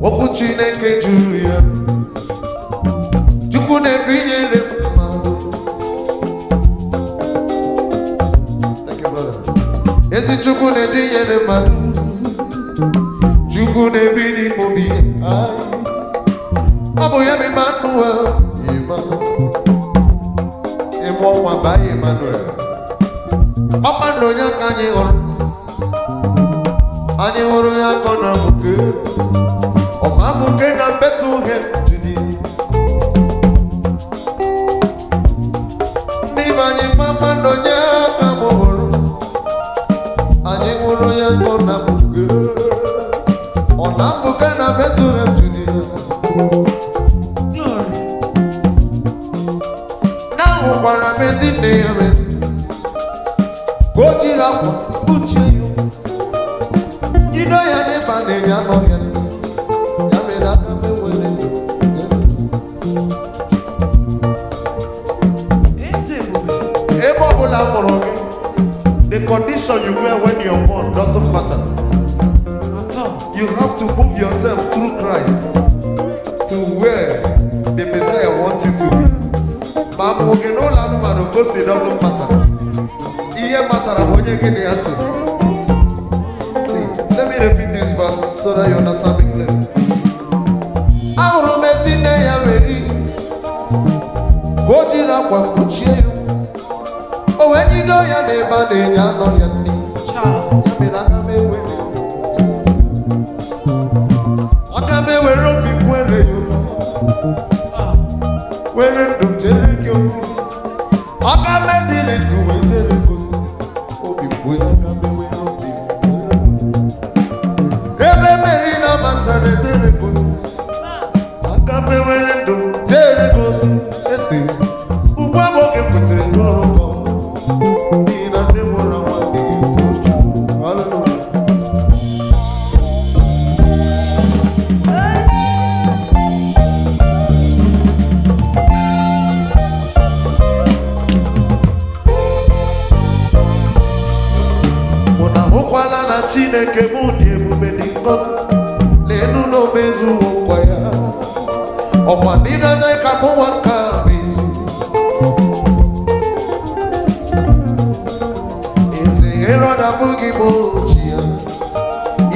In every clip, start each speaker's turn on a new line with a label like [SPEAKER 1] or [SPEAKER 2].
[SPEAKER 1] okwu Chineke juru ya Chukwu na-ebinyere mmadụ. Thank you, brother. Ezi Chukwu na-ebinyere mmadụ Chukwu na-ebini mobi ọ bụ ya bụ Emmanuel ịmụ nwa baa Emmanuel ọkpando ya ka anyị hụrụ ya ka ọ na-amụke ọma amụke na Bethlehem Judea n'ime anyị kpakpando ya ka m hụrụ anyị hụrụ ya ka ọ na-amụke na Bethlehem Judea na hụkwara m ezi nne ya mere ka o jiri akwa kpuchie ya ya n'ịba na-enye anọghị ya mere aka m enwere ebe ọbụla mụrụ gị the condition you wear when you're born doesn't matter. You have to move yourself through Christ to where the Messiah wants you to be. But it doesn't matter. Here matter when you get the answer. See, let me repeat this verse so that you understand me clearly. Ahụrụ m ezi nne ya weri ka o jiri akwa kpuchie ya o wee jido ya n'ebe a na-enye anọ ya nri ya mere aka m ewere obi m were ya were ndụ m jere gị ozi aka m ediri ndụ wee jere gị ozi obi m wee aka m were obi m ebe meri na matara ejere gị ozi aka m were ndụ jere gị ozi esi ugbu a bụ oge kwesịrị ndị ọrụ gị n'ihi na ndị mụrụ nwa dị itoju. Hallelujah. Ụkwala na Chineke bụ dị ebube dị ngọzi n'elu n'omezu nkwa ya ọkwa ndị na-anya ka mụnwa nke a mezu eze ero na abụghị m ochi ya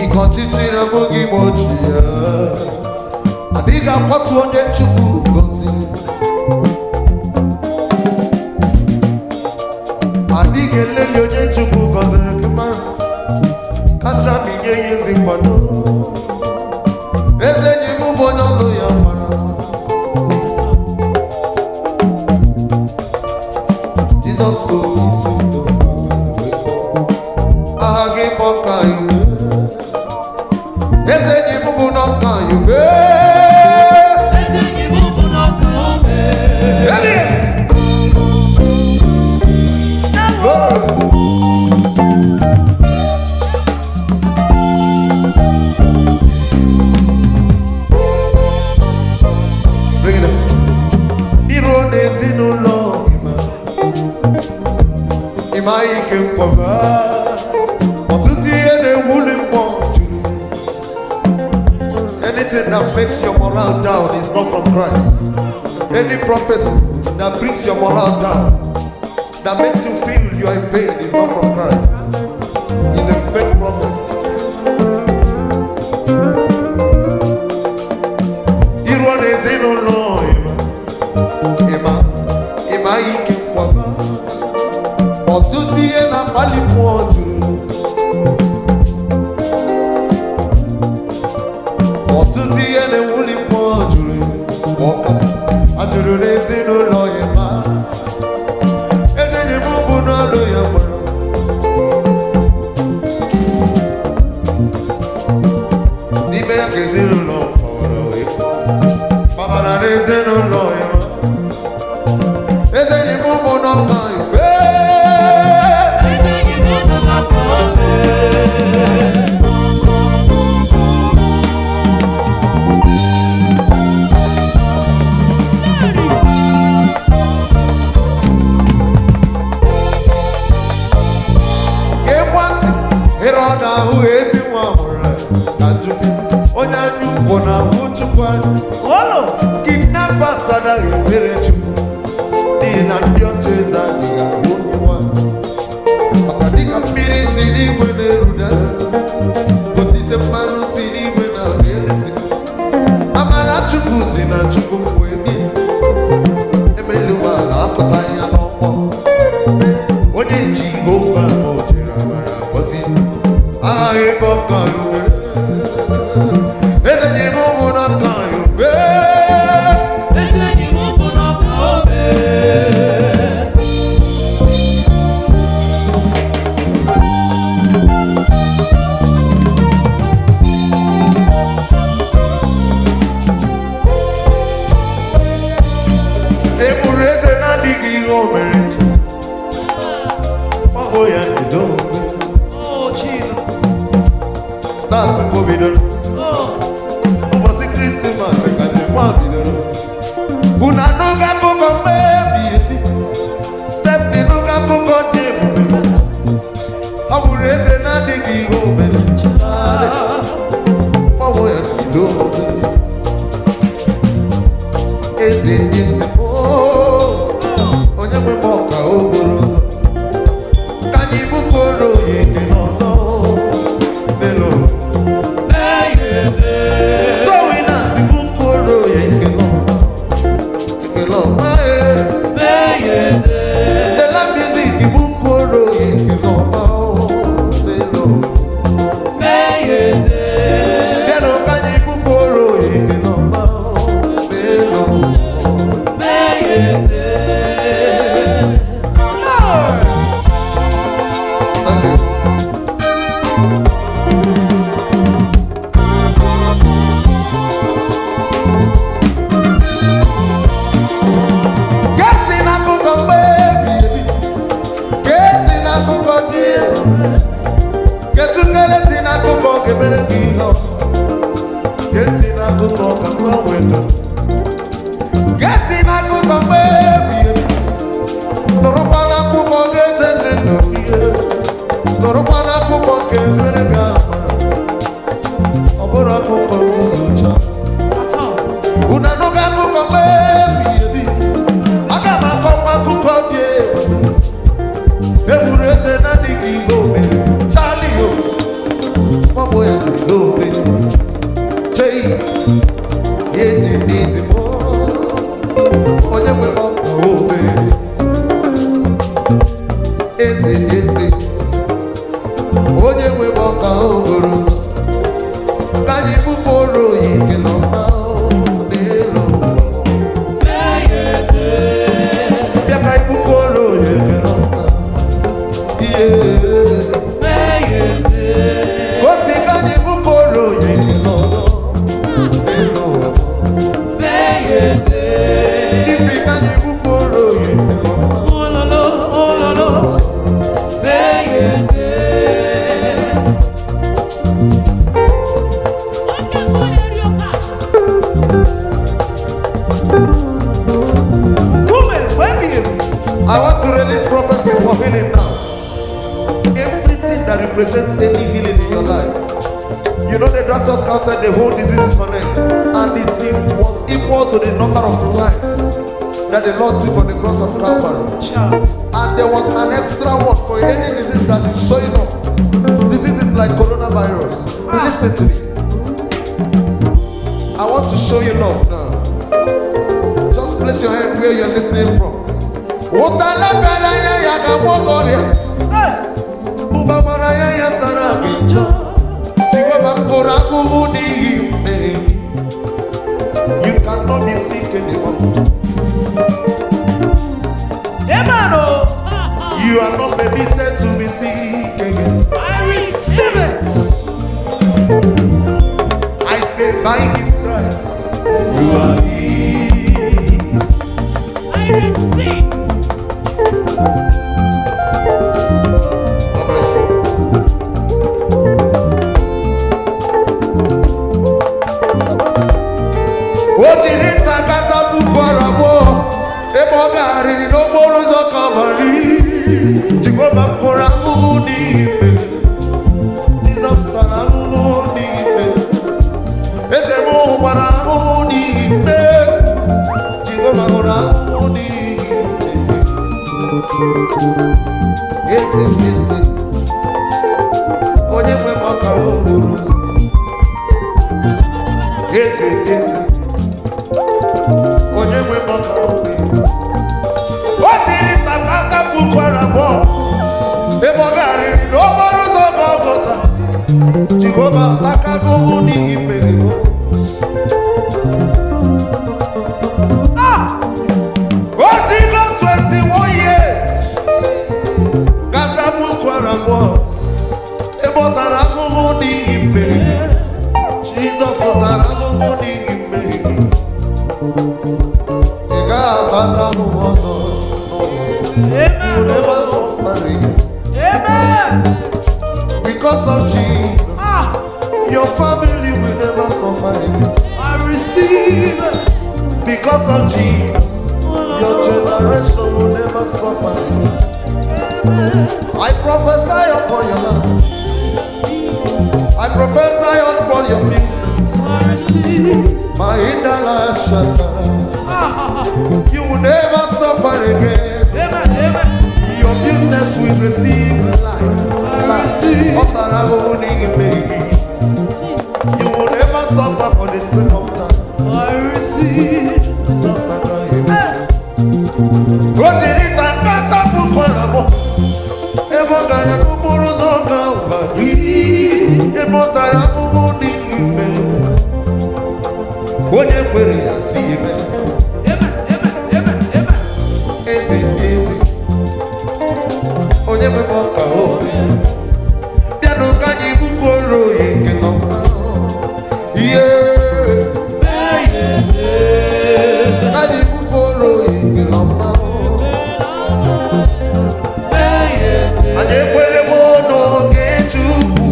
[SPEAKER 1] ike ọchịchị na abụghị m ochi ya adịghị akwatu onye Chukwu gọziri adịghị eleli onye Chukwu gọziri gị mara kacha m inye ya ezi nkwado eze enyi m bụ onye ọnụ ya mara Jizọs izu udo aha gị bụ ọka ya ube eze enyi m bụ n'ọka ya ube eze enyi m bụ n'ọka ya ube Anything that makes your morale down is not from Christ. Any prophecy that brings your morale down, that makes you feel you are in pain, is not from Christ. He's a fake prophet. Ọtụtụ ihe na-ewuli mmụọ juru ọkasị ajụrụ n'ezinụlọ ya ma ejenye m bụ n'ọlụ ya gbara n'ime ya ka ezinụlọ gbabara n'ezinụlọ ya ma ejenye m bụ n'ọka ya one. Kidnappers are the imperative. In a churches and the only one. Abadika Miri City when they do that. But it's a man who city when I'm really sick. I'm a chukuzi na chukumweni. Emeluwa akopaya nomo. Oje Jehovah ojira mara kosi. Aye kokayube. Eze Jehovah na kayube. Eze Jehovah na kayube.
[SPEAKER 2] Oh, Jesus.
[SPEAKER 1] That's a COVID. Oh. Was a Christmas, I got the one. Una no gapo con baby. Step the no gapo con them. I will raise an addicky woman. Oh, boy, you do. Is it in the oh, on your boca over. I want to release prophecy for healing now. Everything that represents any healing in your life. You know the doctors counted the whole diseases for it, and it was equal to the number of stripes that the Lord took on the cross of Calvary. And there was an extra one for any disease that is showing up. Diseases like coronavirus. Listen to me. I want to show you love now. Just place your hand where you're listening from. You cannot be sick anymore. You are not permitted to be sick again.
[SPEAKER 2] I receive it.
[SPEAKER 1] I say by his stripes you are healed.
[SPEAKER 2] I receive.
[SPEAKER 1] God bless you. Ojirita katapu kwarabo eboga riri no borozo kamari Jehovah koramu nipe Jesus saramu nipe Ezemo baramu n'ime Jehova hụrụ ahụhụ n'ime eze eze onye nwe m ọkara okporo ụzọ eze eze onye nwe m ọkara okporo ụzọ o tiri tata aka pukwara abụọ ebe ọ garịrị n'okporo ụzọ Gọlgọta Jehova takago ahụhụ n'ihi mmehie Otigo 21 years katapukwara abụọ ebe ọ tara ahụhụ n'ihi mmehie Jizọs tara ahụhụ n'ihi mmehie ị gaghị abata ahụhụ ọzọ you never suffer again because of Jesus your family will never suffer again
[SPEAKER 2] I receive it
[SPEAKER 1] because of Jesus your generation will never suffer again I prophesy upon your life I prophesy upon your business
[SPEAKER 2] I receive
[SPEAKER 1] my indala shatter you will never suffer again
[SPEAKER 2] Amen
[SPEAKER 1] your business will receive life you will never suffer for the sake of time
[SPEAKER 2] I receive
[SPEAKER 1] Jesus Rogerita kata pukwara mo ebo gara n'okporo ụzọ Calvary ebo tara ahụhụ n'ihi mmehie onye kwere ya si eme eze eze onye nwe m ọka obi bịanụ ka anyị bụkworo ya nke nọmba ihe ka anyị bụkworo ya nke nọmba anyị ekwere m n'oge Chukwu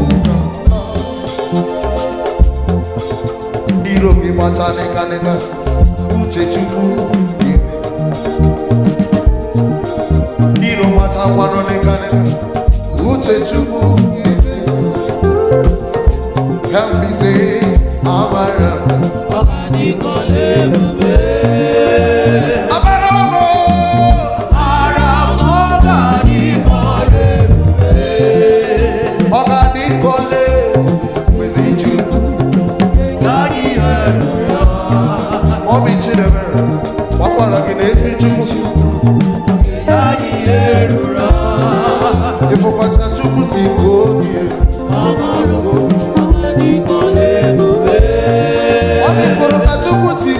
[SPEAKER 1] iro gị gbacha nịkanịka uche Chukwu iro gbacha ngwanụ nịkanịka uche Chukwu help me say amara ọgadikole kwezi Chukwu Obi Chidebere gbakwara gị n'ezi Chukwu ịfụkwacha Chukwu si ka obi Obi fụrụ ka Chukwu si